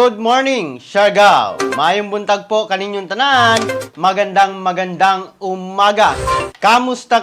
Good morning, Siargao! Mayong buntag po kaninyong tanan. Magandang umaga. Kamusta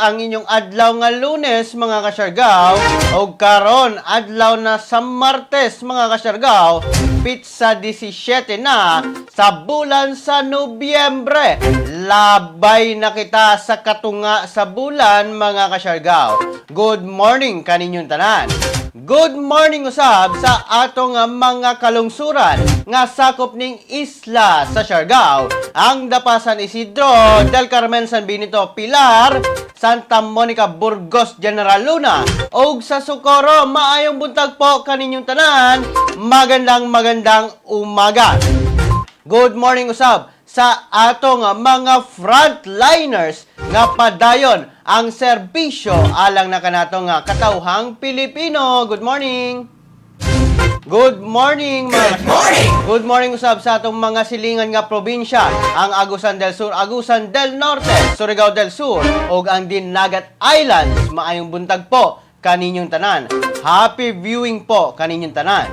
ang inyong adlaw nga Lunes, mga kasyargao? O karon adlaw na sa Martes, mga kasyargao, pizza 17 na sa bulan sa Nobyembre. Labay na kita sa katunga sa bulan, mga kasyargao. Good morning kaninyong tanan. Good morning usab sa atong mga kalungsuran nga sakop ning isla sa Siargao, ang Dapasan Isidro, Del Carmen, San Benito, Pilar, Santa Monica, Burgos, General Luna, ug sa Socorro. Maayong buntag po kaninyong tanan. Magandang umaga. Good morning usab sa atong mga frontliners nga padayon ang serbisyo alang na kanatong katawhang Pilipino. Good morning! Good morning, mga Good morning usab sa atong mga silingan nga probinsya, ang Agusan del Sur, Agusan del Norte, Surigao del Sur, ug ang Dinagat Islands. Maayong buntag po kaninyong tanan. Happy viewing po kaninyong tanan.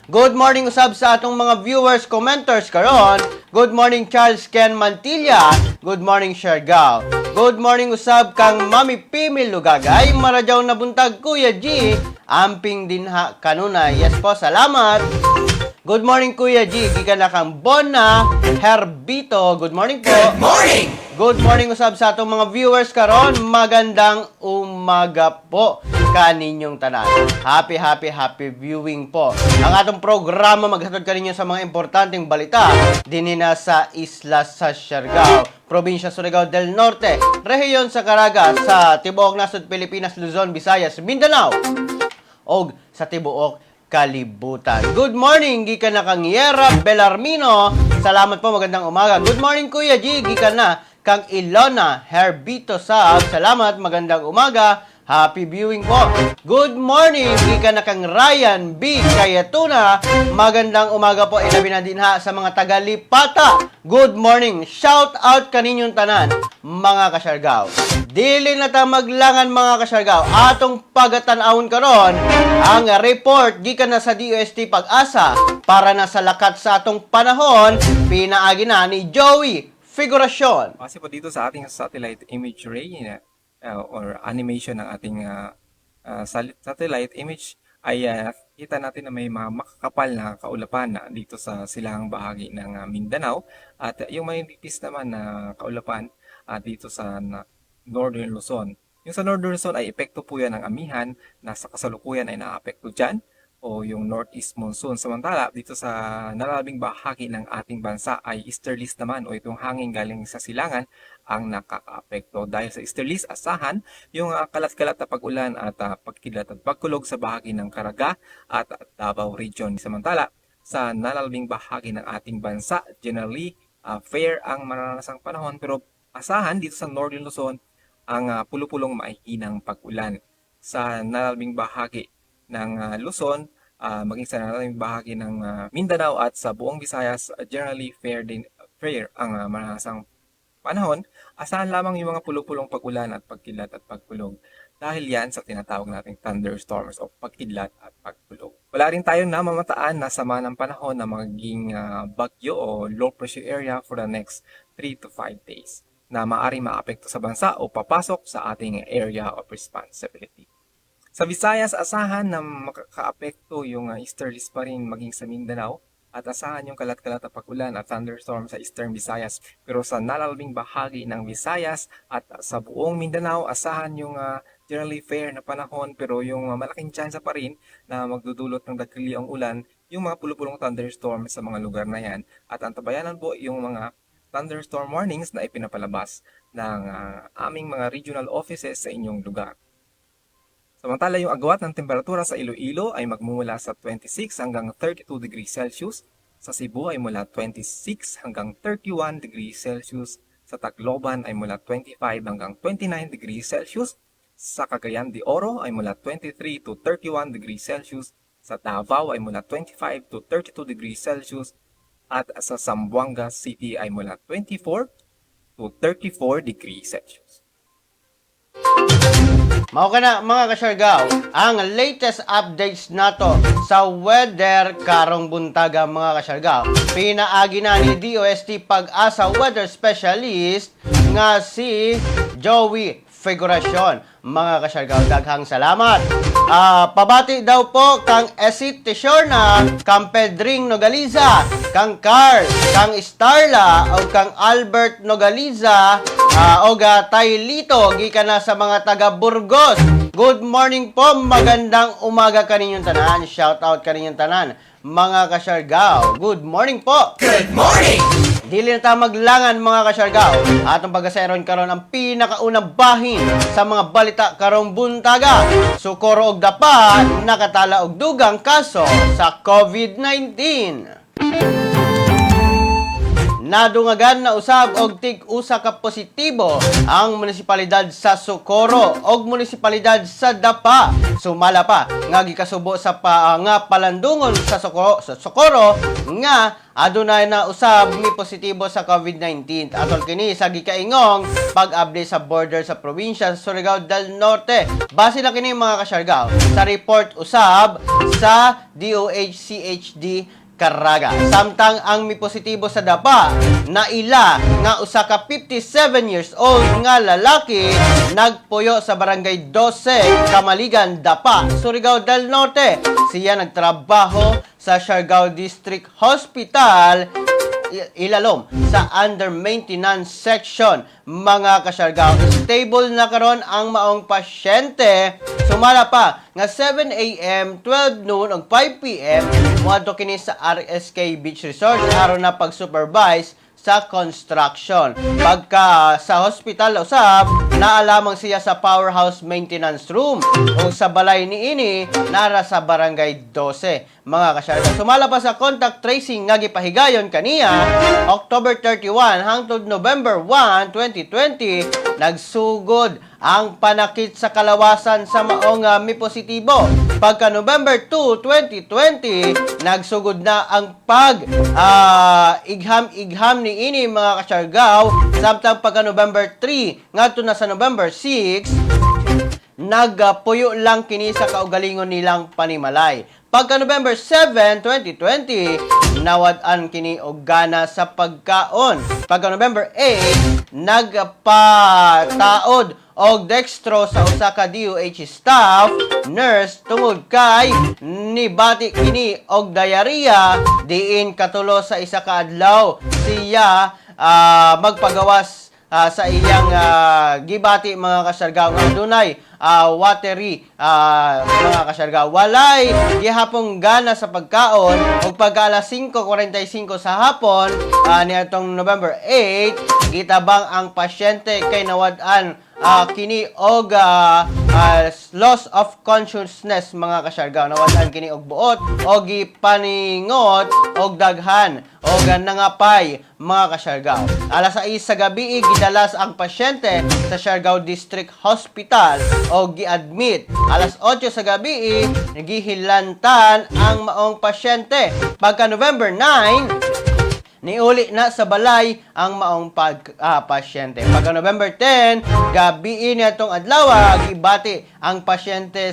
Good morning usab sa atong mga viewers, commenters karon. Good morning Charles Ken Mantilla. Good morning Siargao. Good morning usab kang Mami Pimil Lugagay. Maradyaw na buntag Kuya G. Amping dinha kanunay. Yes po, salamat. Good morning Kuya G. Gikan na kang Bona Herbito. Good morning po. Good morning! Good morning usab sa atong mga viewers karon. Magandang umaga po kaninyong tanan. Happy viewing po. Ang atong programa maghatod kaninyo sa mga importanteng balita dinhi na sa isla sa Siargao, probinsya Surigao del Norte, rehiyon sa Caraga, sa tibuok nasod Pilipinas, Luzon, Visayas, Mindanao, og sa tibuok kalibutan. Good morning, gikan na kang Yera Belarmino. Salamat po, magandang umaga. Good morning Kuya G, gikan na kang Ilona Herbito Sab. Salamat, magandang umaga. Happy viewing po. Good morning, gikan na kang Ryan B. Kayatuna. Magandang umaga po, ilabi na dinha sa mga taga-Lipata. Good morning. Shout out kaninyong tanan, mga kasyargao. Dili na ta maglangan, mga kasyargao. Atong pagatan-awon karon ang report gikan na sa DOST Pag-asa para na sa lakat sa atong panahon. Pinaagi na ni Joey Figuracion. Kasi po dito sa ating satellite imagery or animation ng ating satellite image ay kita natin na may mga makakapal na kaulapan na dito sa silahang bahagi ng Mindanao, at yung may nipis naman na kaulapan dito sa Northern Luzon. Yung sa Northern Luzon ay epekto po yan ng amihan na sa kasalukuyan ay naapekto dyan, o yung northeast monsoon. Samantala, dito sa nalalabing bahagi ng ating bansa ay easterlies naman, o itong hangin galing sa silangan ang nakakaapekto. Dahil sa easterlies, asahan yung kalat-kalat na pag-ulan at pagkilat at pagkulog sa bahagi ng Caraga at Davao Region. Samantala, sa nalalabing bahagi ng ating bansa, generally fair ang maranasang panahon, pero asahan dito sa Northern Luzon ang pulupulong maihinang pag-ulan. Sa nalalabing bahagi ng Luzon, maging sa nalalabing bahagi ng Mindanao at sa buong Visayas, generally fair ang maranasang panahon. Asahan lamang yung mga pulupulong pag-ulan at pagkidlat at pagkulog, dahil yan sa tinatawag nating thunderstorms o pagkidlat at pagkulog. Wala rin tayong namamataan na sama ng panahon na magiging bagyo o low pressure area for the next 3 to 5 days na maaaring maapekto sa bansa o papasok sa ating area of responsibility. Sa Visayas, asahan na makakaapekto yung easterlies pa rin maging sa Mindanao, at asahan yung kalat-kalat na pag-ulan at thunderstorm sa Eastern Visayas. Pero sa nalalabing bahagi ng Visayas at sa buong Mindanao, asahan yung generally fair na panahon, pero yung malaking tsansa pa rin na magdudulot ng dagkili ang ulan, yung mga pulupulong thunderstorm sa mga lugar na yan. At antabayanan po yung mga thunderstorm warnings na ipinapalabas ng aming mga regional offices sa inyong lugar. Samantala, yung agwat ng temperatura sa Iloilo ay magmumula sa 26 hanggang 32 degrees Celsius. Sa Cebu ay mula 26 hanggang 31 degrees Celsius. Sa Tacloban ay mula 25 hanggang 29 degrees Celsius. Sa Cagayan de Oro ay mula 23 to 31 degrees Celsius. Sa Davao ay mula 25 to 32 degrees Celsius. At sa Zamboanga City ay mula 24 to 34 degrees Celsius. Mao kana mga kasyargaw, ang latest updates nato sa weather karong buntaga mga kasyargaw. Pinaagi na ni DOST Pag-asa weather specialist nga si Joey Figuracion. Mga kasyargaw, daghang salamat. Pabati daw po kang Esit Tishorna, kang Pedring Nogaliza, kang Carl, kang Starla, o kang Albert Nogaliza, o Taylito, gikan na sa mga taga Burgos. Good morning po, magandang umaga kaninyong tanan. Shout out kaninyong tanan, mga kasyargaw. Good morning po. Good morning! Dili na tayo maglangan mga kasyargaw. Atong pagkaseron karon ang pinakaunang bahin sa mga balita karong buntaga. Sukoro og dapa, nakatala og dugang kaso sa COVID-19. Nadungagan na usab og tig-usa ka positibo ang munisipalidad sa Socorro og munisipalidad sa Dapa. Sumala pa nga gikasubo sa nga palandungon sa Socorro nga adunay na usab ni positibo sa COVID-19. Atol kini sa gikaingong pag-abli sa border sa probinsya sa Surigao del Norte. Base na kini mga kasyargaw sa report usab sa DOH-CHD Caraga. Samtang ang mi positibo sa Dapa na ila nga usa ka 57 years old nga lalaki nagpuyo sa barangay 12 Kamaligan, Dapa, Surigao del Norte. Siya nagtrabaho sa Siargao District Hospital Ilalom sa under maintenance section. Mga kasyargaw, stable na karon ang maong pasyente. Sumala pa nga 7 a.m., 12 noon ug 5 p.m. moadto kini sa RSK Beach Resort aron na pag-supervise sa construction. Pagka sa hospital usab, naalamang siya sa powerhouse maintenance room o sa balay niini nara sa barangay 12. Mga kasyargaw, sumala pa sa contact tracing nga gipahigayon kaniya October 31 hangtod November 1, 2020, nagsugod ang panakit sa kalawasan sa maong mi positibo. Pagka November 2, 2020, nagsugod na ang igham-igham ni ini mga kasyargaw. Samtang pagka November 3 ngadto na sa November 6, nagpuyo lang kini sa kaugalingon nilang panimalay. Pagka November 7, 2020, nawad-an kini og gana sa pagkaon. Pagka November 8, nagpataod og dextro sa usa ka DOH staff nurse tungod kay nibati kini og diarrhea diin katulo sa isa ka adlaw siya magpagawas sa iyang gibati mga kasyargaw nga dunay watery mga kasyargaw. Walay gihapong gana sa pagkaon ug pagka alas 5:45 sa hapon niadtong November 8 gitabang ang pasyente kay nawad-an kini og loss of consciousness mga kasyargaw. Nawad-an kini og buot og gipaningot og daghan og nangapay mga kasyargaw. Alas 6 sa gabi gidalas ang pasyente sa Siargao District Hospital o gi-admit. Alas 8 sa gabi nagihilantan ang maong pasyente. Pagka November 9, niuli na sa balay ang maong pasyente. Pagka November 10, gabi niatong adlaw gibati ang pasyente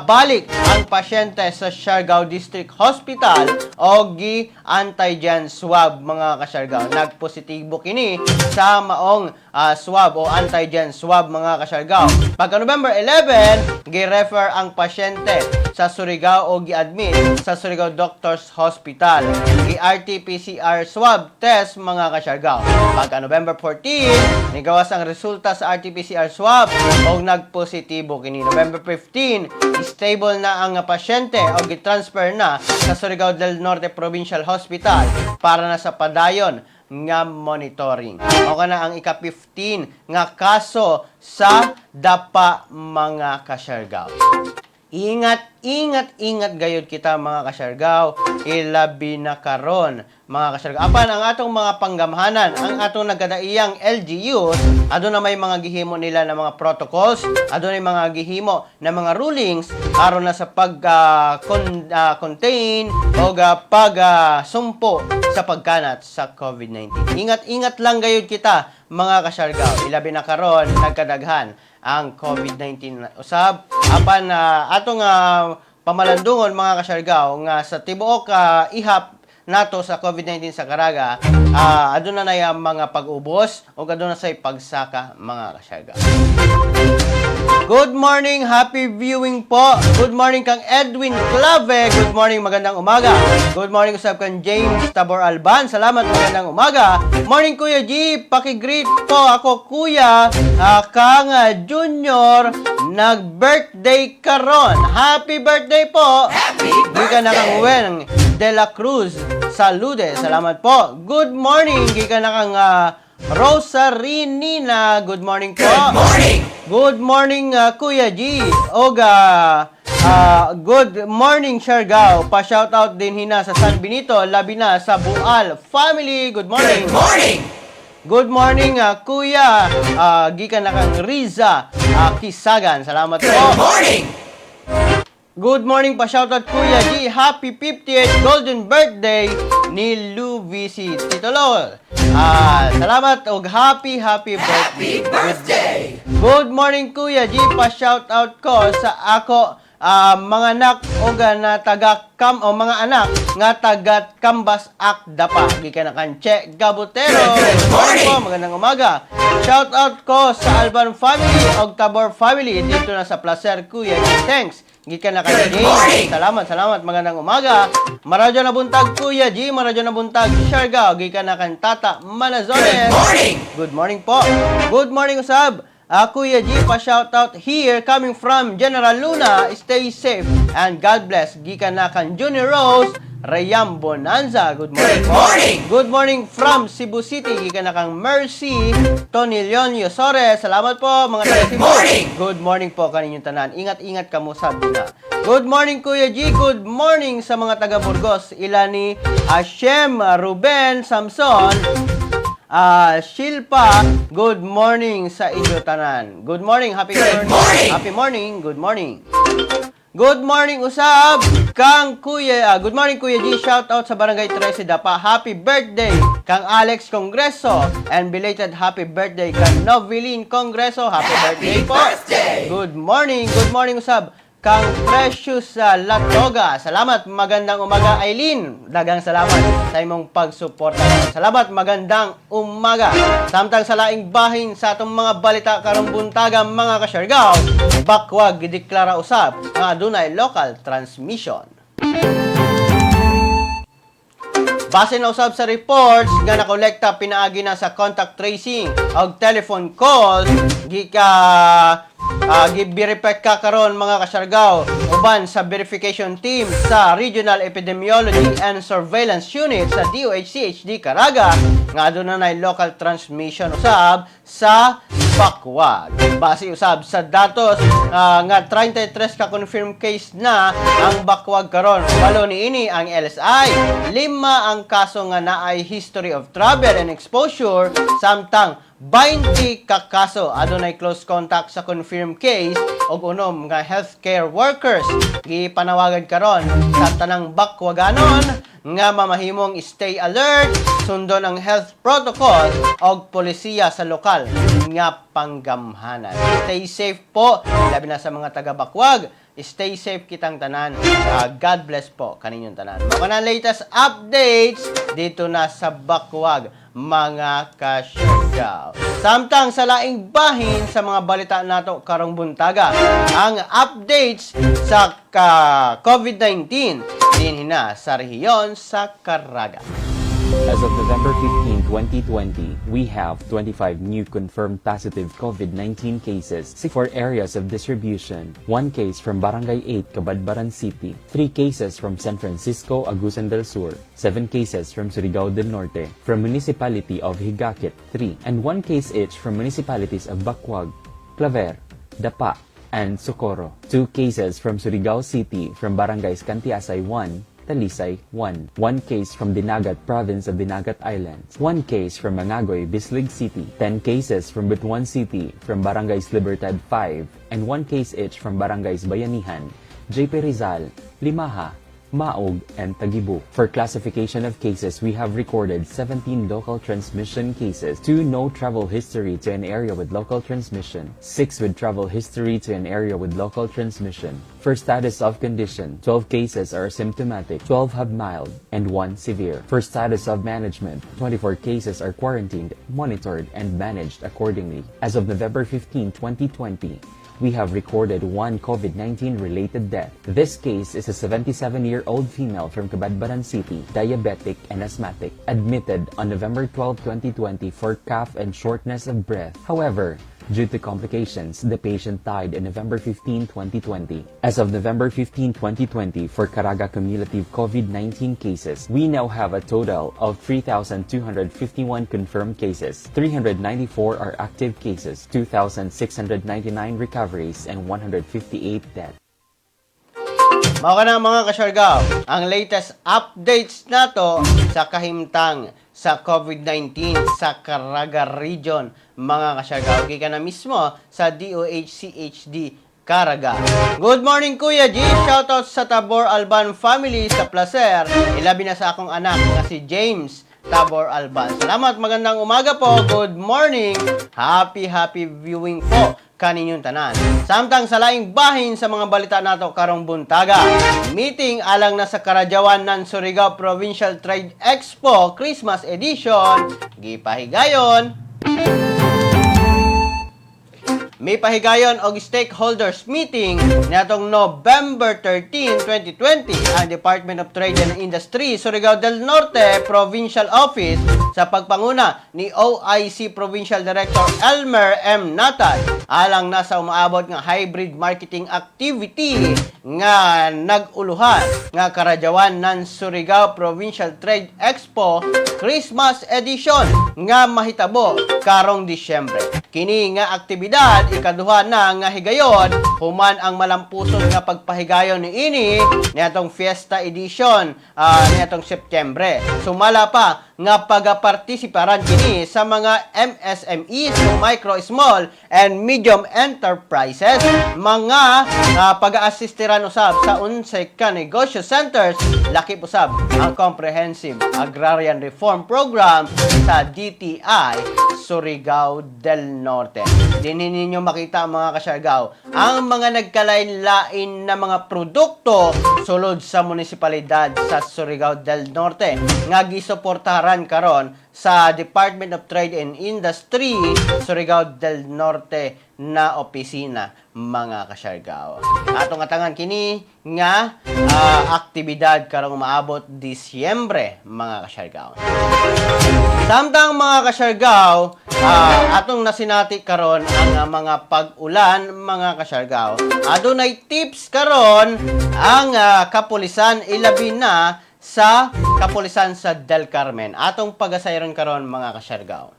balik ang pasyente sa Siargao District Hospital o gi-antigen swab mga kasyargaw. Nagpositibo kini sa maong swab o antigen swab mga kasyargaw. Pagka November 11, gi-refer ang pasyente sa Surigao o gi-admit sa Surigao Doctors Hospital. RT-PCR swab test mga kasyargaw. Pagka November 14, nigawas ang resulta sa RT-PCR swab o nagpositibo kini. November 15, stable na ang pasyente o gitransfer na sa Surigao del Norte Provincial Hospital para na sa padayon nga monitoring. O kana ang ika-15 nga kaso sa Dapa mga kasyargaw. Ingat gayud kita mga kasyargaw, ilabi na karon mga kasyargaw. Apan ang atong mga panggamhanan, ang atong nagkadaiyang LGUs, aduna may mga gihimo nila na mga protocols, aduna may mga gihimo na mga rulings aron na sa contain o pag-sumpo sa pagkanat sa COVID-19. Ingat lang gayud kita mga kasyargaw, ilabi na karon nagkadaghan ang COVID-19 usab. Apan atong pamalandungon mga kasyargaw nga sa tibuok ihap nato sa COVID-19 sa Caraga, aduna na yung mga pag-ubos o aduna say pagsaka mga kasyargaw. Good morning, happy viewing po. Good morning kang Edwin Clave. Good morning, magandang umaga. Good morning usab kang James Tabor Alban. Salamat, magandang umaga. Morning Kuya G, paki-greet po ako Kuya kang Junior nag-birthday karon. Happy birthday po. Gikan na kang Wen De La Cruz Salude. Salamat po. Good morning, gikan na kang Rosarinina. Good morning po. Good morning. Good morning, Kuya G. Oga, good morning, Siargao. Pa-shoutout din hina sa San Benito, labi na sa Bual family. Good morning. Good morning. Good morning, Kuya. Gikan na kang Riza Kisagan. Salamat po. Good morning. Good morning pa shoutout Kuya G. Happy 50th golden birthday ni Luvici Titolol. Salamat og happy birthday. Good morning Kuya G. Pa shoutout ko sa ako mga anak og na taga mga anak nga taga Kambas Akdapa. Gikan na kan Che Gabutero. Good morning po, magandang umaga. Shoutout ko sa Alban family og Tabor family dito na sa Placer Kuya G. Thanks. Gikan na kay James. Salamat. Magandang umaga. Maradyo na buntag Kuya G. Maradyo na buntag Siargao. Gikan na kan Tata Manazones. Good morning po. Good morning usab. Kuya G, pa-shoutout here coming from General Luna. Stay safe and God bless. Gikan na kan Junior Rose Rayam Bonanza. Good morning po. Good morning from Cebu City. Gikan na kang Mercy Tony Leon Yosore. Salamat po mga taga Cebu. Good morning po kaninyong tanan. Ingat-ingat kamo sabi na. Good morning Kuya G. Good morning sa mga taga Burgos. Ilani Hashem Ruben Samson. Shilpa, good morning sa inyo tanan. Good morning, happy morning. Happy morning, good morning. Good morning usab kang Kuya. Good morning Kuya G. Shout out sa Barangay 13 Dapa. Happy birthday kang Alex Congreso and belated happy birthday kang Noveline Congreso. Happy birthday po. Good morning usab kang Precious Latoga. Salamat, magandang umaga Aileen. Dagang salamat sa imong pagsuporta. Salamat, magandang umaga. Samtang sa laing bahin sa atong mga balita karong buntaga mga kasyargaw, bakwag gideklara usab nga adunay local transmission. Base na usab sa reports nga nakolekta pinaagi na sa contact tracing og telephone calls gi-verify ka karon mga kasyargaw uban sa verification team sa Regional Epidemiology and Surveillance Unit sa DOH-CHD Caraga nga aduna nay local transmission usab sa bakwag. Base usab sa datos nga 33 ka confirmed case na ang bakwag karon. Balo niini ang LSI, 5 ang kaso nga naay history of travel and exposure, samtang 20 ka kaso adunay close contact sa confirmed case og unom nga healthcare workers. Gipanawagan karon sa tanang bakwaganon nga mamahimong stay alert, sundon ang health protocol og polisiya sa lokal nga panggamhanan. Stay safe po, labi na sa mga taga-bakwag. Stay safe kitang tanan. God bless po kaninyong tanan. Mga latest updates dito na sa bakwag mga kasyargaw. Samtang sa laing bahin sa mga balita nato karong buntaga, ang updates sa COVID-19 din hina sa rehiyon sa Caraga. As of November 15, 2020, we have 25 new confirmed positive COVID-19 cases, 4 areas of distribution, 1 case from Barangay 8, Cabadbaran City, 3 cases from San Francisco, Agusan del Sur, 7 cases from Surigao del Norte, from Municipality of Higakit, 3, and 1 case each from municipalities of Bacuag, Claver, Dapa, and Socorro. 2 cases from Surigao City from Barangays Cantiasay 1, Talisay 1. 1 case from Dinagat Province of Dinagat Islands. 1 case from Mangagoy, Bislig City. 10 cases from Butuan City from Barangays Libertad 5. And 1 case each from Barangays Bayanihan, JP Rizal, Limaha, Maog, and Tagibo. For classification of cases, we have recorded 17 local transmission cases, 2 no travel history to an area with local transmission, 6 with travel history to an area with local transmission. For status of condition, 12 cases are symptomatic, 12 have mild, and 1 severe. For status of management, 24 cases are quarantined, monitored, and managed accordingly. As of November 15, 2020, we have recorded 1 COVID-19 related death. This case is a 77-year-old female from Cabadbaran City, diabetic and asthmatic, admitted on November 12, 2020 for cough and shortness of breath. However, due to complications, the patient died on November 15, 2020. As of November 15, 2020, for Caraga cumulative COVID-19 cases, we now have a total of 3,251 confirmed cases, 394 are active cases, 2,699 recoveries, and 158 deaths. Mao ka na mga kasyargaw, ang latest updates nato sa kahimtang sa COVID-19 sa Caraga Region, mga kasyargaw. Kaya na mismo sa DOH-CHD Caraga. Good morning Kuya G, shoutout sa Tabor Alban family sa Placer, ilabi na sa akong anak na si James Tabor Alban. Salamat, magandang umaga po, good morning, happy viewing po kaninyong tanan. Samtang sa laing bahin sa mga balita nato karong buntaga, meeting alang na sa Karadyawan ng Surigao Provincial Trade Expo Christmas Edition, gipahigayon. May pahigayon og stakeholders meeting natong November 13, 2020 ang Department of Trade and Industry Surigao del Norte Provincial Office sa pagpanguna ni OIC Provincial Director Elmer M. Natad alang nasa umaabot nga hybrid marketing activity nga nag-uluhan nga Karadyawan ng Surigao Provincial Trade Expo Christmas Edition nga mahitabo karong Disyembre. Kini nga aktibidad ikaduha na nga higayon human ang malampusod nga pagpahigayon ni ini niatong Fiesta Edition niatong Septembre. Sumala pa nga pagapartisiparan kini sa mga MSMEs, micro, small, and medium enterprises, mga pag-aasistiran usab sa 11 ka negosyo centers, lakip usab ang Comprehensive Agrarian Reform Program sa DTI Surigao del Norte. Dinhin ninyo makita mga kasyargaw ang mga nagkalain-lain na mga produkto sulod sa munisipalidad sa Surigao del Norte nga gisuportahan karon sa Department of Trade and Industry Surigao del Norte na opisina, mga kasyargaw. Atong atangan kini nga aktibidad karong maabot Disyembre, mga kasyargaw. Samtang mga kasyargaw, atong nasinati karon ang mga pag-ulan, mga kasyargaw. Adunay tips karon ang kapulisan, ilabi na sa kapulisan sa Del Carmen. Atong pagasayron karon mga kasyargaw.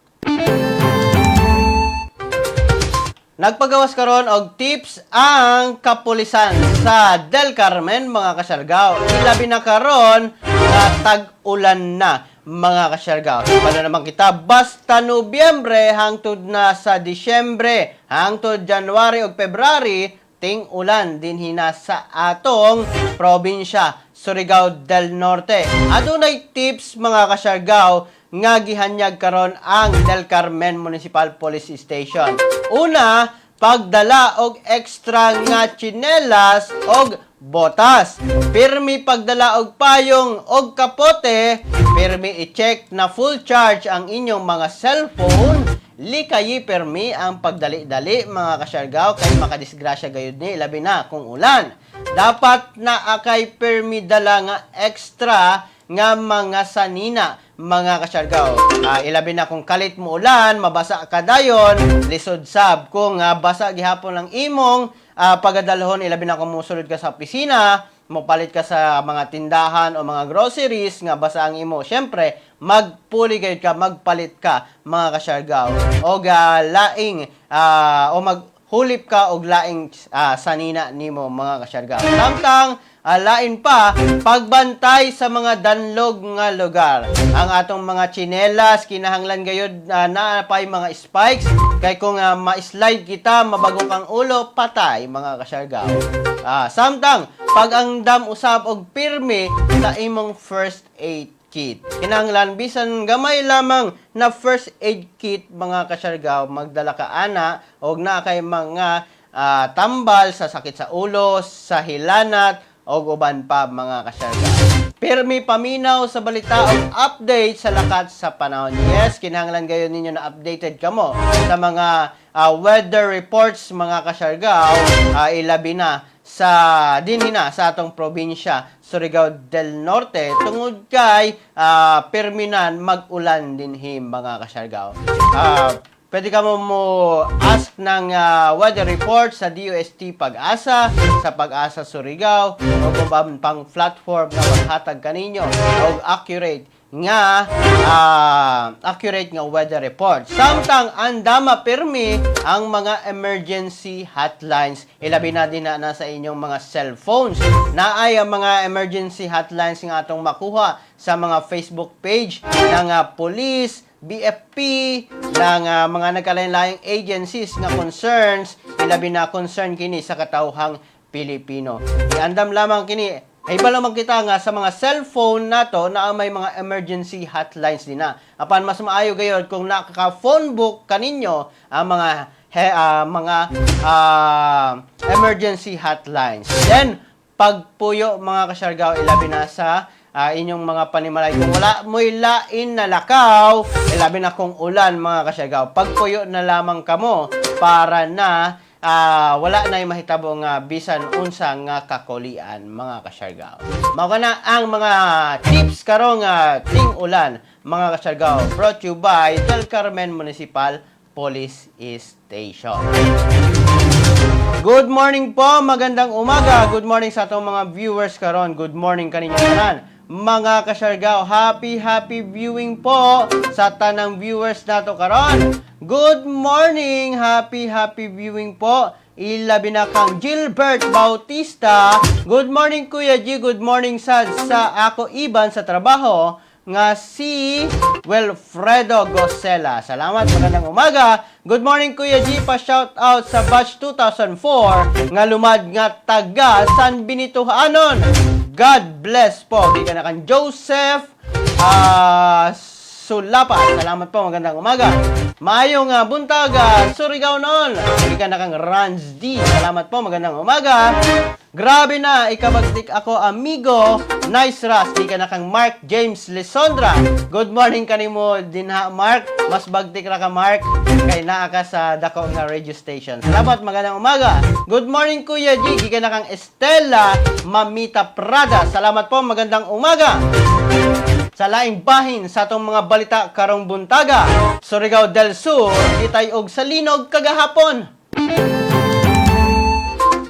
Nagpagawas karon og tips ang kapulisan sa Del Carmen, mga kasyargaw. Ilabi na karon nga tag-ulan na, mga kasyargaw. Paano naman kita basta Nobyembre hangtod na sa Disyembre, hangtod January ug February, ting ulan din hina sa atong probinsya Surigao del Norte. Adunay tips mga kasyargaw nga gihanyag karon ang Del Carmen Municipal Police Station. Una, pagdala og extra nga tsinelas og botas. Pirmi pagdala og payong og kapote. Pirmi i-check na full charge ang inyong mga cellphone. Likayi pirmi ang pagdali-dali mga kasyargaw kay makadisgrasya gayud ni labi na kung ulan. Dapat na akay pirmi dala nga extra nga mga sanina, mga kasyargaw. Ilabi na kung kalit mo ulan, mabasa ka dayon, lisod sab. Kung basa gihapon lang imong pagadalhon, ilabi na kung musulod ka sa opisina, mopalit ka sa mga tindahan o mga groceries nga basa ang imo. Syempre, magpuli gayud ka, magpalit ka, mga kasyargaw. O laing o maghulip ka og laing sanina nimo, mga kasyargaw. Samtang Alain pa, pagbantay sa mga danlog nga lugar. Ang atong mga tsinelas, kinahanglan gayud na pay mga spikes. Kay kung ma-slide kita, mabago kang ulo, patay mga kasyargaw. Samtang, pag ang dam usab og pirmi sa imong first aid kit. Kinahanglan bisan gamay lamang na first aid kit mga kasyargaw, magdala ka ana og na kay mga tambal sa sakit sa ulo, sa hilanat, o uban pa mga kasyarga. Pirmi paminaw sa balita o update sa lakat sa panahon. Yes, kinahanglan gayon ninyo na updated kamo sa mga weather reports mga kasyarga. Ilabi na sa dinhina sa atong probinsya Surigao del Norte tungod kay pirminan mag-ulan dinhi mga kasyarga. Pwede ka mo ask ng weather report sa DOST Pag-asa, sa Pag-asa Surigao, o kung pang platform na maghatag kaninyo o accurate nga weather report. Samtang andama pirmi ang mga emergency hotlines. Ilabi na din na sa inyong mga cellphones. Naay ang mga emergency hotlines nga atong makuha sa mga Facebook page ng police, BFP, ng mga nagkalain-laing agencies nga concerns, ilabi na concern kini sa katawhang Pilipino. Iandam lamang kini, ay bala magkita nga sa mga cellphone nato na may mga emergency hotlines din na. Apan mas maayo gayod kung nakaka-phone book kaninyo ang mga emergency hotlines. Then, pagpuyo mga kasyargaw, ilabi na sa inyong mga panimalay. Kung wala mo'y lain na lakaw, ilabi na kung ulan mga kasyargaw. Pagpuyo na lamang kamo para na wala na yung mahitabo nga bisan unsa nga kakulian mga kasyargaw. Mao na ang mga tips karong ting ulan mga kasyargaw. Brought to you by Del Carmen Municipal Police Station. Good morning po, magandang umaga. Good morning sa atong mga viewers karon. Good morning kaninyo tanan. Mga kasyargaw, happy viewing po sa tanang viewers nato karon. Good morning, happy viewing po. Ilabi na kang Gilbert Bautista. Good morning Kuya G, good morning sa ako Iban sa trabaho nga si Wilfredo Gosela. Salamat, magandang umaga. Good morning Kuya G, pa shout out sa batch 2004 nga lumad nga taga San Benito Hanon. God bless po. Di ka na kang Joseph Sulapa. Salamat po. Magandang umaga. Maayong buntag, Surigao noon. Di ka na kang Ranz D. Salamat po. Magandang umaga. Grabe na. Ikabagtik ako, amigo. Nice Ras. Di ka na kang Mark James Lisondra. Good morning kanimo din ha, Mark. Mas bagtik ra ka, Mark. Kay naa ka sa dako nga radio station. Salamat. Magandang umaga. Good morning, Kuya G. Di ka na kang Estela Mamita Prada. Salamat po. Magandang umaga. Sa laing bahin sa atong mga balita karong buntaga, Surigao del Sur, kitay og salinog kagahapon.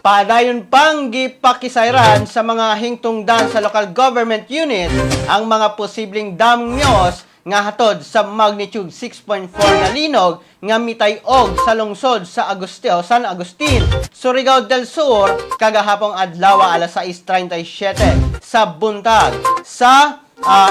Padayon pang gipakisayran sa mga hingtungdan sa local government unit ang mga posibleng damyos nga hatod sa magnitude 6.4 na linog nga mitay-og sa lungsod sa San Agustin, Surigao del Sur, kagahapong adlaw alas 6:37 sa buntag. Sa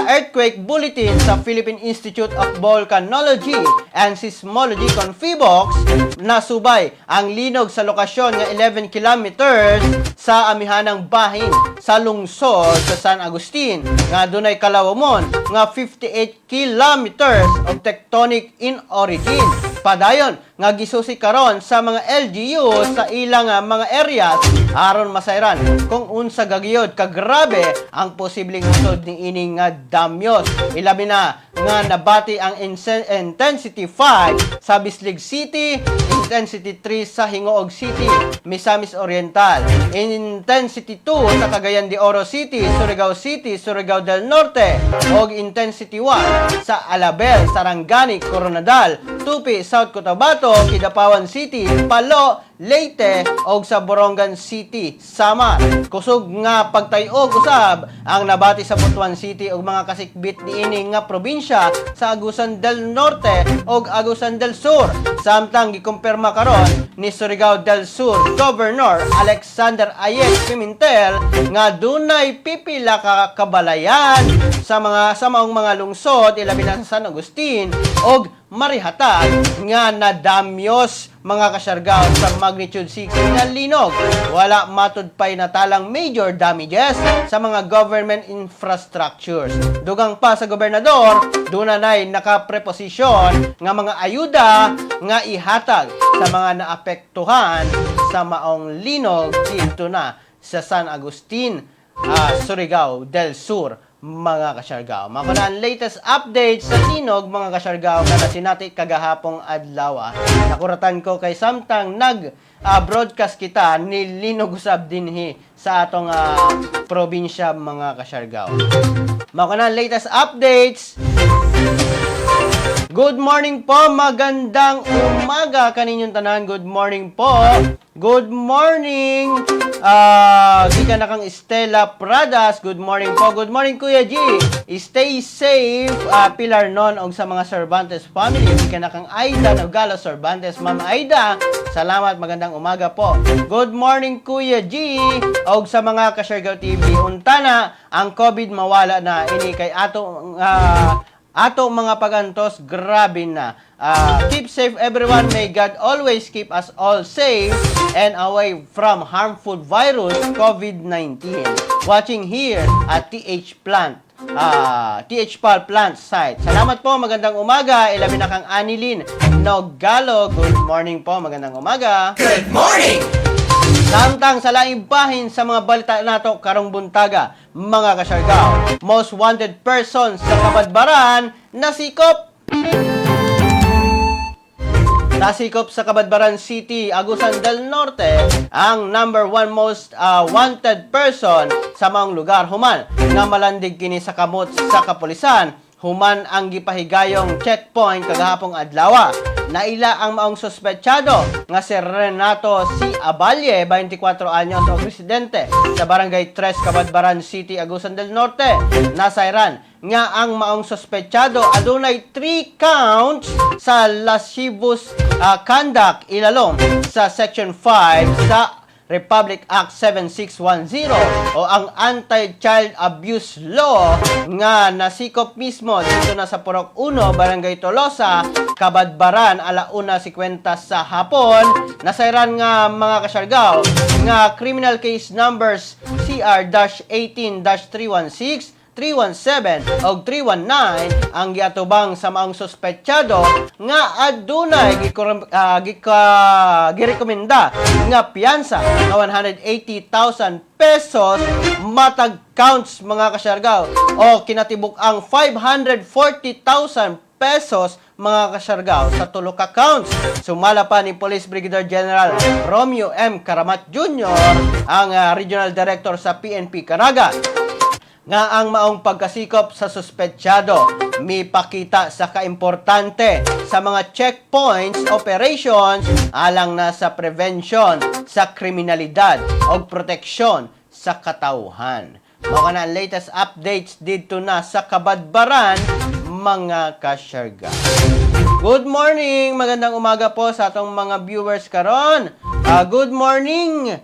earthquake bulletin sa Philippine Institute of Volcanology and Seismology Confibox, nasubay ang linog sa lokasyon nga 11 kilometers sa amihanang bahin sa lungsod sa San Agustin nga dunay kalawomon nga 58 kilometers of tectonic in origin. Padayon nga gisusi karon sa mga LGU sa ilang mga areas aron masayran kung unsa gagiyod kagrabe ang posibleng usod ni ining nga damyos. Ilabi na nga nabati ang intensity 5 sa Bislig City, intensity 3 sa Hingoog City, Misamis Oriental, intensity 2 sa Cagayan de Oro City, Surigao del Norte, og intensity 1 sa Alabel, Sarangani, Coronadal, Tupi, South Cotabato, Cotabato, Kidapawan City, Palo, Leyte o sa Borongan City, Samar. Kusog nga pagtayog usab ang nabati sa Butuan City og mga kasikbit niini nga probinsya sa Agusan del Norte ug Agusan del Sur. Samtang gikumpirma karon ni Surigao del Sur Governor Alexander Ayet Pimentel nga dunay pipila ka kabalayan sa maong mga lungsod ilabi na sa San Agustin og Marihatag nga nadamyos mga kasyargaw sa magnitude 6 nga linog. Wala matudpay na talang major damages sa mga government infrastructures. Dugang pa sa gobernador, dunay nakapreposisyon nga mga ayuda nga ihatag sa mga naapektuhan sa maong linog dito na sa San Agustin, Surigao del Sur, mga kasyargaw. Mako na ang latest update sa linog, mga kasyargaw, na nasinati kagahapong adlaw. Nakuratan ko kay samtang broadcast kita ni linog usab dinhi sa atong probinsya, mga kasyargaw. Mako na ang latest updates. Good morning po, magandang umaga kaninyong tanan. Good morning po. Good morning. Gikan na kang Estela Pradas. Good morning po. Good morning, Kuya G. Stay safe. Pilar Non og sa mga Cervantes family. Gikan na kang Aida Nogalo Cervantes. Ma'am Aida, salamat. Magandang umaga po. Good morning, Kuya G. Og sa mga Kasyargaw TV. Untana, ang COVID mawala na. Ini kay ato mga pagantos, grabe na. Keep safe everyone. May God always keep us all safe and away from harmful virus COVID-19. Watching here at TH Plant. TH Pal Plant site. Salamat po, magandang umaga. Ilabi na kang Anilin Nogalo. Good morning po, magandang umaga. Good morning! Samtang sa laing bahin sa mga balita nato karong buntaga, mga kasyargaw, most wanted person sa Kabadbaran nasikop. Nasikop sa Kabadbaran City, Agusan del Norte, ang number 1 most wanted person sa maong lugar human nga malandig kini sa kamot sa kapulisan. Human ang gipahigayong checkpoint kagahapong adlaw. Naila ang maong sospechado nga si Renato C. Aballe, 24 anyos o residente sa Barangay 3, Kabadbaran City, Agusan del Norte. Nasayran nga ang maong sospechado adunay 3 counts sa lascivious conduct ilalom sa Section 5 sa Republic Act 7610 o ang Anti-Child Abuse Law nga nasikop mismo dito na sa Purok 1, Barangay Tolosa, Kabadbaran, 1:50 sa hapon. Nasayran nga, mga kasyargaw, nga criminal case numbers CR-18-316, 317 o 319 ang giatubang sa maong sospechado nga adunay girekomenda nga piyansa nga 180,000 pesos matag counts, mga kasyargaw, o kinatibuk ang 540,000 pesos, mga kasyargaw, sa tulo ka counts. Sumala pa ni Police Brigadier General Romeo M. Karamat Jr., ang Regional Director sa PNP Caraga, nga ang maong pagkasikop sa suspetsado mipakita sa kaimportante sa mga checkpoints operations alang na sa prevention sa kriminalidad o proteksyon sa katauhan. Mao na ang latest updates dito na sa Kabadbaran, mga kasyarga. Good morning, magandang umaga po sa atong mga viewers karon. Good morning,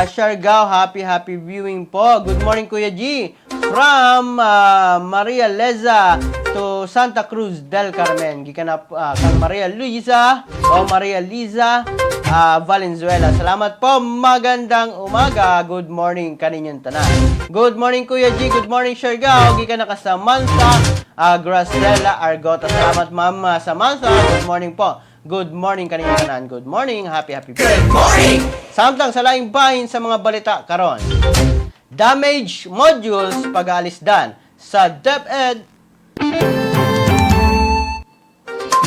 Siargao, happy viewing po. Good morning, Kuya G. From Maria Leza to Santa Cruz del Carmen. Gikan na kang Maria Luisa o Maria Liza Valenzuela. Salamat po. Magandang umaga. Good morning kaninyong tanan. Good morning, Kuya G. Good morning, Siargao. Gikan na ka Samantha Gracela Argota. Salamat, Ma'am Samantha. Good morning po. Good morning kaninyong tanan. Good morning. Happy Good morning! Samtang sa laing bahin sa mga balita karon. Damage modules pag-aalisdan sa DepEd.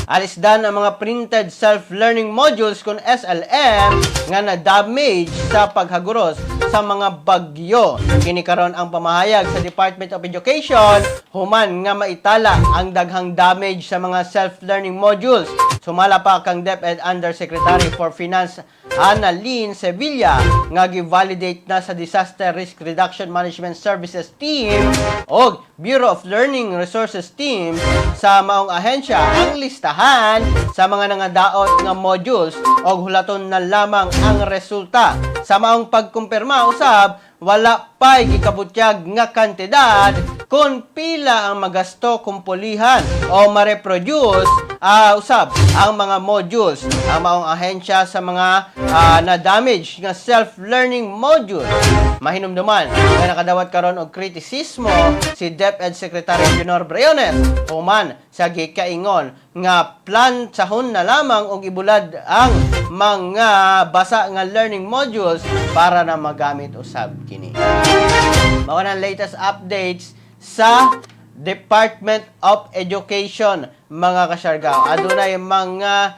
Alisdan ang mga printed self-learning modules kung SLM nga na-damage sa paghaguros sa mga bagyo. Kini karon ang pamahayag sa Department of Education human nga maitala ang daghang damage sa mga self-learning modules. Sumala pa kang DepEd Undersecretary for Finance Annalyn Sevilla nga gi-validate na sa Disaster Risk Reduction Management Services Team o Bureau of Learning Resources Team sa maong ahensya ang listahan sa mga nangadaot nga modules o hulaton na lamang ang resulta. Sa maong pagkumpirma usab, wala pa'y gikabutyag nga kantidad kung pila ang magasto kung pulihan o mareproduce usab ang mga modules. Ang maong ahensya sa mga na-damage nga self-learning modules. Mahinumduman nga nakadawat karon og kritisismo si DepEd Secretary Junior Briones human sa gikaingon nga plansahon na lamang og ibulad ang mga basa nga learning modules para na magamit usab kini. Mao na ang latest updates sa Department of Education, mga kasyargaw. Adunay mga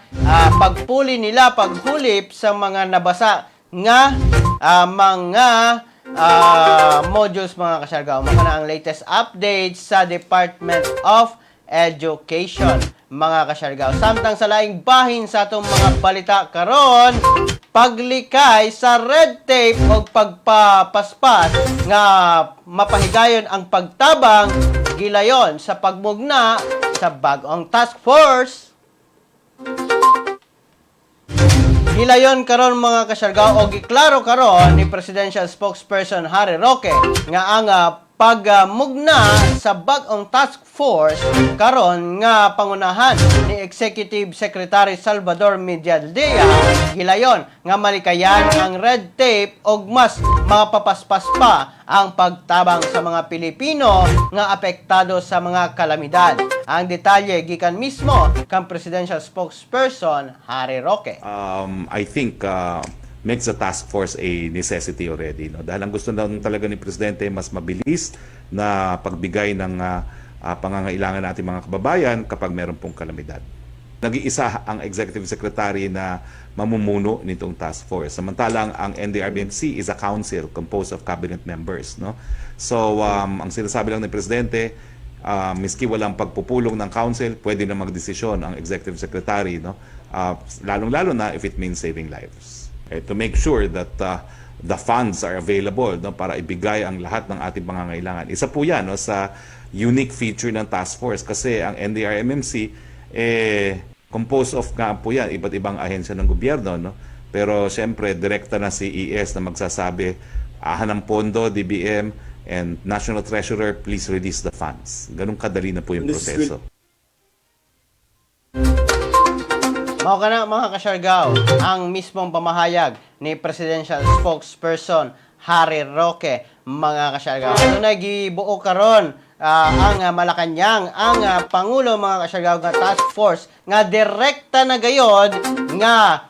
pagpuli nila, paghulip sa mga nabasa nga mga modules, mga kasyargaw. Mao na ang latest updates sa Department of Education, mga kasyargaw. Samtang sa laing bahin sa atong mga balita karon, paglikay sa red tape o pagpapaspas nga mapahigayon ang pagtabang gilayon sa pagmugna sa bag-ong task force. Gilayon karon, mga kasyargaw, o giklaro karon ni Presidential Spokesperson Harry Roque nga ang pagmugna sa bag-ong task force karon nga pangunahan ni Executive Secretary Salvador Medialdea gilayon nga malikayan ang red tape og mas mapapaspas pa ang pagtabang sa mga Pilipino nga apektado sa mga kalamidad. Ang detalye gikan mismo kang Presidential Spokesperson Harry Roque. I think makes the task force a necessity already. No? Dahil ang gusto lang talaga ni Presidente mas mabilis na pagbigay ng pangangailangan natin mga kababayan kapag meron pong kalamidad. Nag-iisa ang Executive Secretary na mamumuno nitong task force. Samantalang ang NDRBMC is a council composed of cabinet members. No? So, ang sinasabi lang ni Presidente, miski walang pagpupulong ng council, pwede na magdesisyon ang Executive Secretary, no? Lalong-lalo na if it means saving lives. To make sure that the funds are available, no, para ibigay ang lahat ng ating pangangailangan. Isa po yan, no, sa unique feature ng task force kasi ang NDRMMC composed of nga po yan, iba't ibang ahensya ng gobyerno, no? Pero siyempre direkta na si ES na magsasabi ng pondo, DBM, and National Treasurer, please release the funds. Ganun kadali na po yung proseso. Mao kana, mga kasyargaw, ang mismong pamahayag ni Presidential Spokesperson Harry Roque, mga kasyargaw. Dunay gibuo karon ang Malacañang, ang Pangulo, mga kasyargaw, nga task force nga direkta na gayod nga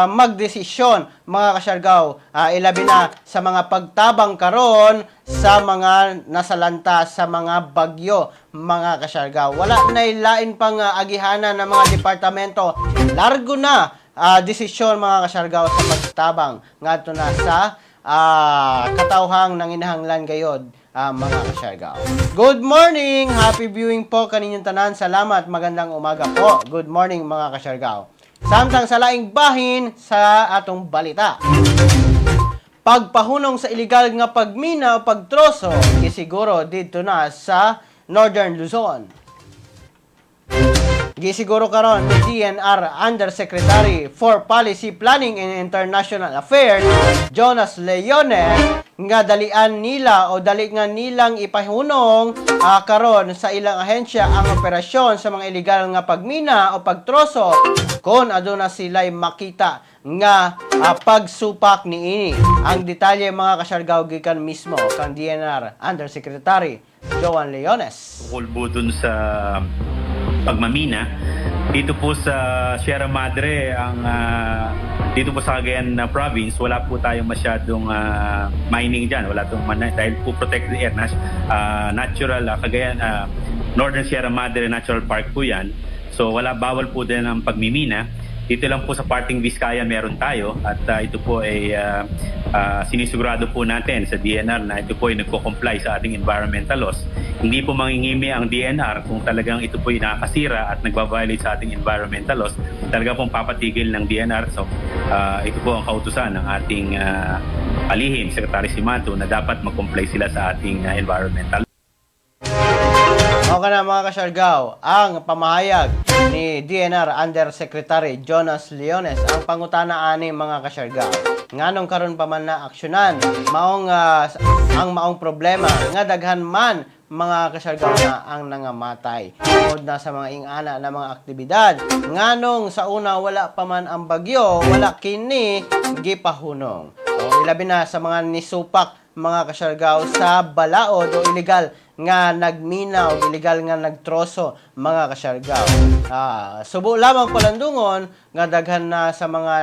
magdesisyon, mga kasyargaw, ilabi na sa mga pagtabang karon sa mga nasalanta sa mga bagyo, mga kasyargaw. Wala na ilain pang agihanan ng mga departamento. Largo na desisyon, mga kasyargaw, sa pagtabang ngadto na sa katawhang nanginahanglan gayod, mga kasyargaw. Good morning! Happy viewing po kaninyong tanan. Salamat. Magandang umaga po. Good morning, mga kasyargaw. Samtang sa laing bahin sa atong balita. Pagpahunong sa illegal nga pagmina o pagtroso, gisiguro dito na sa Northern Luzon. Gisiguro karon ni DNR Undersecretary for Policy Planning and International Affairs, Jonas Leones, nga dalian nila o dali nga nilang ipahunong karon sa ilang ahensya ang operasyon sa mga illegal nga pagmina o pagtroso kung aduna sila'y makita nga pagsupak niini. Ang detalye, mga kasyargaw, gikan mismo kang DNR Undersecretary Joan Leones. Tungkol po dun sa pagmamina dito po sa Sierra Madre, dito po sa Cagayan province, wala po tayong masyadong mining dyan. Wala tong dahil po protected area, natural Cagayan, Northern Sierra Madre Natural Park po yan. So bawal po din ang pagmimina. Dito lang po sa Parting Vizcaya meron tayo at ito po ay sinisigurado po natin sa DNR na ito po ay nagko-comply sa ating environmental laws. Hindi po mangingimi ang DNR kung talagang ito po ay nakakasira at nagbabiolate sa ating environmental laws. Talaga pong papatigil ng DNR. So ito po ang kautusan ng ating kalihim, Secretary Simanto, na dapat mag-comply sila sa ating environmental. Okay na mga kasyargaw, ang pamahayag ni DNR Undersecretary Jonas Leones ang pangutana ani mga kasyargaw. Nganong karon pa man na aksyonan ang maong problema nga daghan man mga kasyargaw na ang nangamatay tungod na sa mga ingana na mga aktibidad. Nganong sa una wala pa man ang bagyo, wala kini gipahunong. O ilabi na sa mga nisupak mga kasyargaw sa balaod o illegal nga nagmina o illegal nga nagtroso mga kasyargaw. Subo lamang palandungon nga daghan na sa mga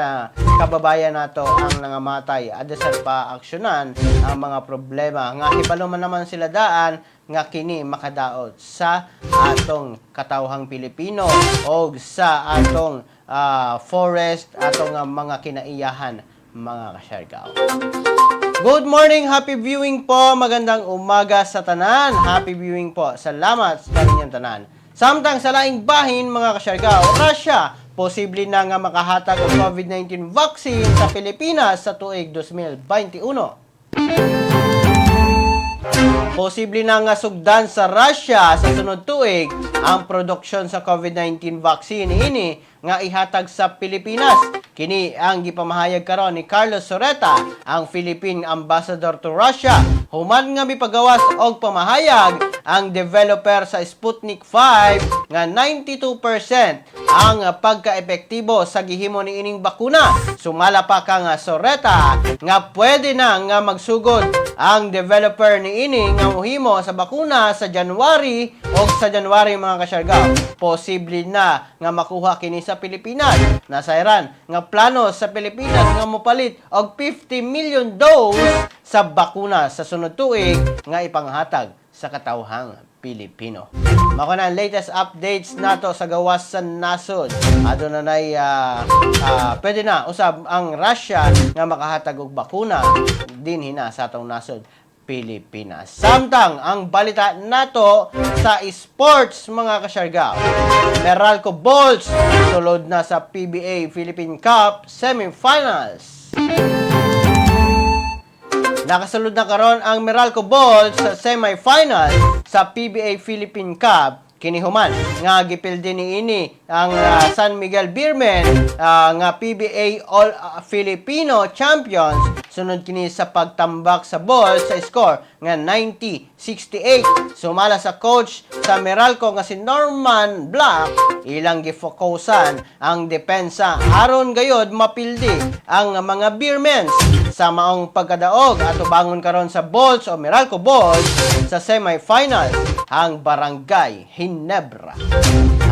kababayan nato ang nangamatay. Adesal pa aksyonan ang mga problema nga hibaluman naman sila daan nga kini makadaot sa atong katawhang Pilipino o sa atong forest atong mga kinaiyahan mga kasyargaw. Good morning, happy viewing po. Magandang umaga sa tanan. Happy viewing po. Salamat sa inyong tanan. Samtang sa laing bahin, mga kasyargaw, Russia, posible na nga makahatag ang COVID-19 vaccine sa Pilipinas sa tuig 2021. Posible na nga sugdan sa Russia sa sunod tuig ang produksyon sa COVID-19 vaccine ini nga ihatag sa Pilipinas. Kini ang gipamahayag karon ni Carlos Soreta, ang Philippine Ambassador to Russia. Human nga mipagawas og pamahayag ang developer sa Sputnik 5 nga 92% ang pagka-epektibo sa gihimo ni ining bakuna. Sumala pa ka nga Soreta nga pwede na nga magsugod ang developer ni ini nga muhimo sa bakuna sa January o sa January mga kasyargaw. Posible na nga makuha kini sa Pilipinas. Nasairan nga plano sa Pilipinas nga mopalit og 50 million dose sa bakuna sa sunod tuig nga ipanghatag sa katawhang Pilipino. Mako na ang latest updates nato sa gawas sa nasod. Aduna nay pwede na usab ang Russia nga makahatag og bakuna din hina sa atong nasod Pilipinas. Samtang ang balita nato sa sports mga kasyargaw. Meralco Bulls sulod na sa PBA Philippine Cup semifinals. Nakasulod na karon ang Meralco Bulls sa semifinal sa PBA Philippine Cup. Kinihuman nga gipildi ni ini ang San Miguel Beermen nga PBA All Filipino Champions sunod kini sa pagtambak sa Bulls sa score nga 90-68. Sumala sa coach sa Meralco nga si Norman Black, ilang gifokusan ang depensa aron gayod mapildi ang mga Beermen sa maong pagkadaog at bangon karon sa Bulls o Meralco Bulls sa semifinals ang Barangay Ginebra.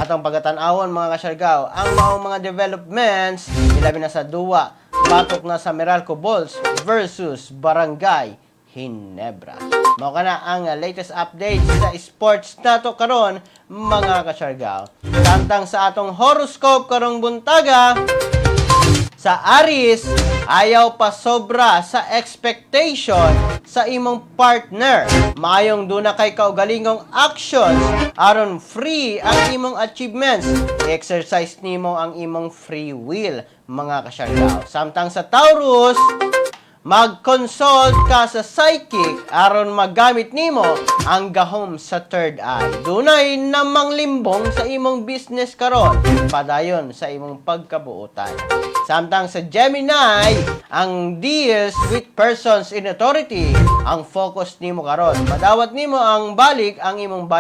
Atong pagatan-awon mga kasyargaw, ang maong mga developments ilabi na sa duwa batok na sa Meralco Bulls versus Barangay Ginebra. Mao kana ang latest update sa sports nato karon mga kasyargaw. Tantang sa atong horoscope karong buntaga, sa Aries, ayaw pa sobra sa expectation sa imong partner. Maayong duna kay kaugalingong actions aron free ang imong achievements. I-exercise nimo ang imong free will, mga kasyargaw. Samtang sa Taurus, mag-consult ka sa psychic aron magamit nimo ang gahom sa third eye. Dunay namang limbong sa imong business karon, padayon sa imong pagkabuutan. Samtang sa Gemini, ang deals with persons in authority ang focus nimo karon. Madawat nimo ang balik ang imong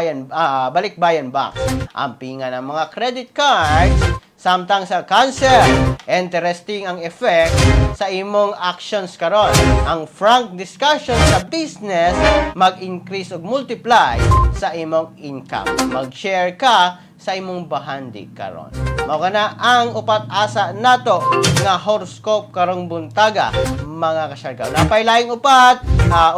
balikbayan box. Ang pinga ng mga credit cards. Samtang sa Cancer, interesting ang effect sa imong actions karon. Ang frank discussion sa business mag-increase ug multiply sa imong income. Mag-share ka sa imong bahandi karon. Mao kana ang upat asa nato nga horoscope karong buntaga mga kasyargaw. Napay laing upat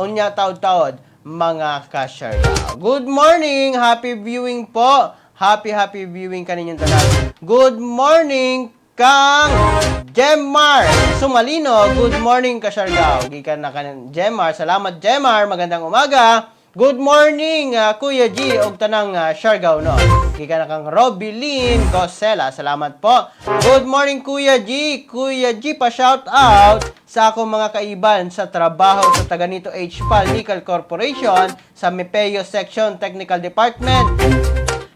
unya taud-taud mga kasyargaw. Good morning, happy viewing po. Happy viewing kaninyong tanan. Good morning, kang Jemmar Sumalino. Good morning ka Siargao. Gikan na kan Jemmar. Salamat Jemmar. Magandang umaga. Good morning Kuya G og tanang Siargao no. Gikan na kang Robilyn Gosela. Salamat po. Good morning Kuya G. Kuya G pa shout out sa akong mga kaiban sa trabaho sa Taganito HPAL Nickel Corporation sa Mepeo Section Technical Department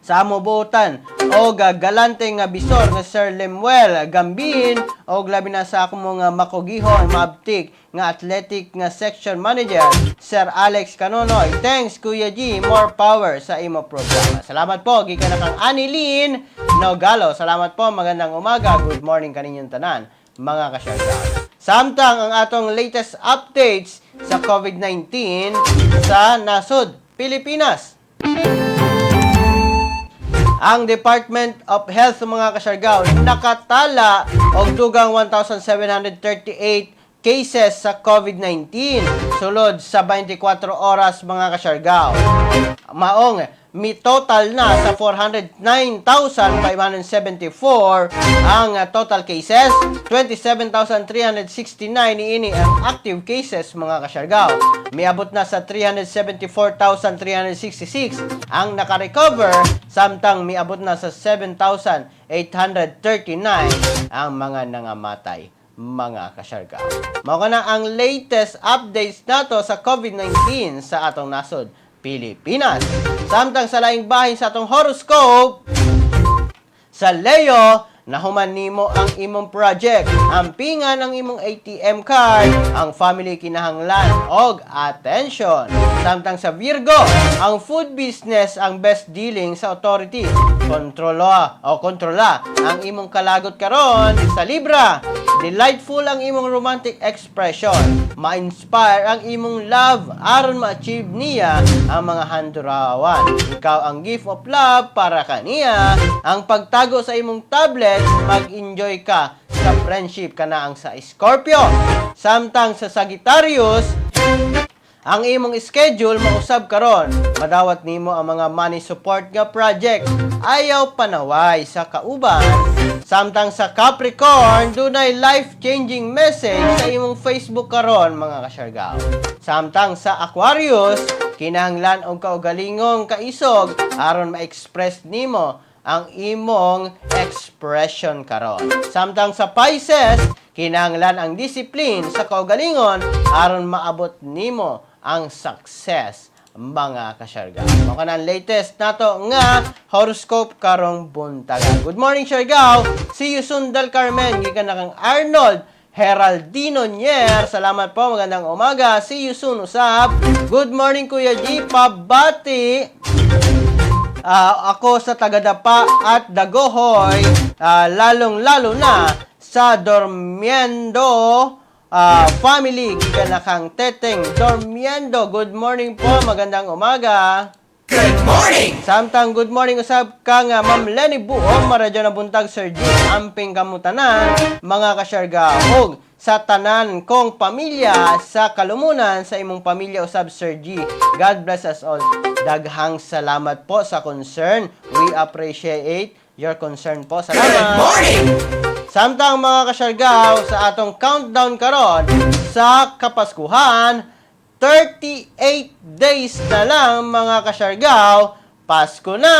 sa Amobutan o galante nga bisor nga Sir Lemuel Gambin o labi na sa akong mga makogihon mabtik nga athletic nga section manager Sir Alex Canonoy. Thanks Kuya G, more power sa imo programa. Salamat po gikan na kang Anilin Nogalo. Salamat po, magandang umaga. Good morning kaninyong tanan mga kasyarga. Samtang ang atong latest updates sa COVID-19 sa nasod Pilipinas. Ang Department of Health mga kasyargaw nakatala og dugang 1,738 cases sa COVID-19 sulod sa 24 oras mga kasyargaw. Maong mi total na sa 409,574 ang total cases, 27,369 niini ang active cases mga kasyargaw. Miabot na sa 374,366 ang naka-recover, samtang miabot na sa 7,839 ang mga nangamatay mga kasyargaw. Mao na ang latest updates nato sa COVID-19 sa atong nasod Pilipinas. Samtang sa laing bahin sa atong horoscope, sa Leo, nahuman nimo ang imong project, ampingan ang imong ATM card, ang family kinahanglan og attention. Samtang sa Virgo, ang food business ang best dealing sa authority. Kontrola ang imong kalagot karon. Sa Libra, delightful ang imong romantic expression. Ma-inspire ang imong love aron ma-achieve niya ang mga handurawan. Ikaw ang gift of love para kaniya. Ang pagtago sa imong tablet, mag-enjoy ka sa friendship kana ang sa Scorpio. Samtang sa Sagittarius, ang imong schedule mausab karon. Madawat nimo ang mga money support nga project. Ayaw panaway sa kauban. Samtang sa Capricorn, dunay life-changing message sa imong Facebook karon mga kasyargao. Samtang sa Aquarius, kinahanglan og kaugalingong kaisog aron ma-express nimo ang imong expression karon. Samtang sa Pisces, kinahanglan ang discipline sa kaugalingon aron maabot nimo ang success mga kasyarga. Mao kanang latest nato nga horoscope karong buntaga. Good morning Siargao. See you soon Del Carmen. Gikan na kang Arnold Heraldino Nier. Salamat po, magandang umaga. See you soon usab. Good morning Kuya G. Pabati. Ako sa Tagadapa at Dagohoy, lalong-lalo na sa Dormiendo family, gikan na kang Teteng Dormiendo. Good morning po, magandang umaga. Good morning! Samtang good morning usab kang Ma'am Lenny Buom, maradyo na buntag Sir G, amping kamutanan, mga kasyarga, og sa tanan kong pamilya, sa kalumunan sa imong pamilya usab Sir G. God bless us all. Daghang salamat po sa concern. We appreciate your concern po. Salamat! Good morning! Samtang mga kasyargaw, sa atong countdown karon sa Kapaskuhan, 38 days na lang mga kasyargaw, Pasko na!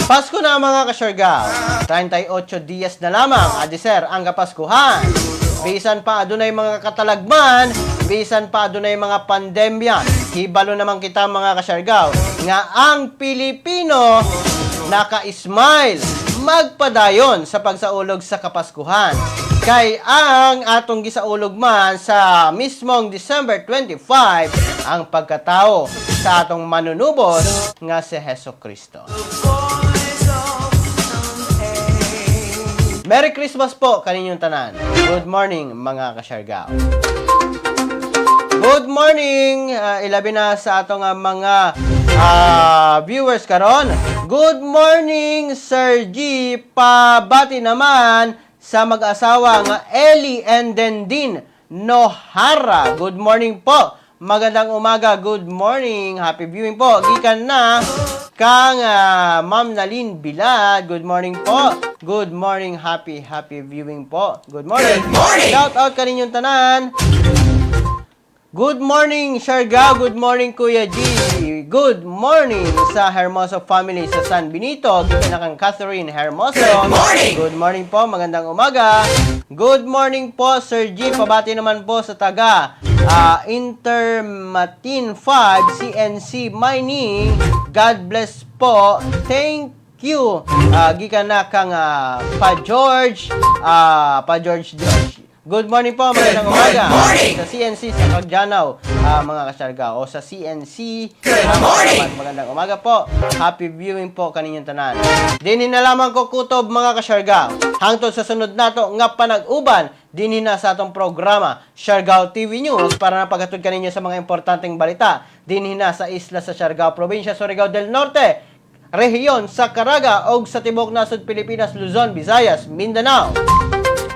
Pasko na mga kasyargaw, 38 dias na lamang, adiser ang Kapaskuhan. Bisan pa adunay mga katalagman, bisan pa adunay mga pandemya, hibalo naman kita mga kasyargaw, nga ang Pilipino naka-smile, magpadayon sa pagsaulog sa Kapaskuhan. Kay ang atong gisaulog man sa mismong December 25, ang pagkatao sa atong manunubos nga si Hesukristo. Merry Christmas po kaninyong tanan. Good morning mga kasyargao. Good morning, ilabi na sa atong mga viewers karon. Good morning Sir G. Pabati naman sa mag-asawa nga Ellie and Dendin Nohara. Good morning po. magandang umaga, good morning, happy viewing po. Gikan na kang Ma'am Nalin Bilad, good morning po. Good morning, happy viewing po. Good morning. Shout out kaninyong tanan. Good morning, Siargao. Good morning, Kuya G. Good morning sa Hermoso family sa San Benito. Gikan na kang Catherine Hermoso. Good morning po, magandang umaga. Good morning po, Sir G. Pabati naman po sa taga Intermatin 5 CNC Mining. God bless po. Thank you. Gikan na kang Pa George George. Good morning po, magandang umaga. Sa CNC sa Cagjanaw, mga kasyarga. O sa CNC, magandang umaga po. Happy viewing po kaninyong tanan. Dinhin na lamang ko kutob, mga kasyarga. Hangtod sa sunod nato nga panag-uban, dinhin na sa atong programa, Siargao TV News, para napaghatod kaninyo sa mga importanteng balita. Dinhin na sa isla sa Siargao, probinsya Surigao del Norte, rehiyon sa Caraga, o sa Tibok Nasod Pilipinas, Luzon, Visayas, Mindanao,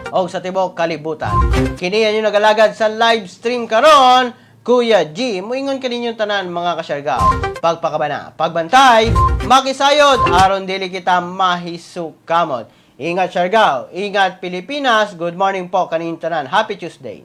o sa tibok kalibutan. Kiniyan nyo nagalagad sa live stream karon, Kuya G. Muingon kaninyong tanan, mga kasyargao. Pagpakabana, pagbantay, makisayod, aron dili kita mahisukamot. Ingat Siargao, ingat Pilipinas. Good morning po kaninyong tanan. Happy Tuesday.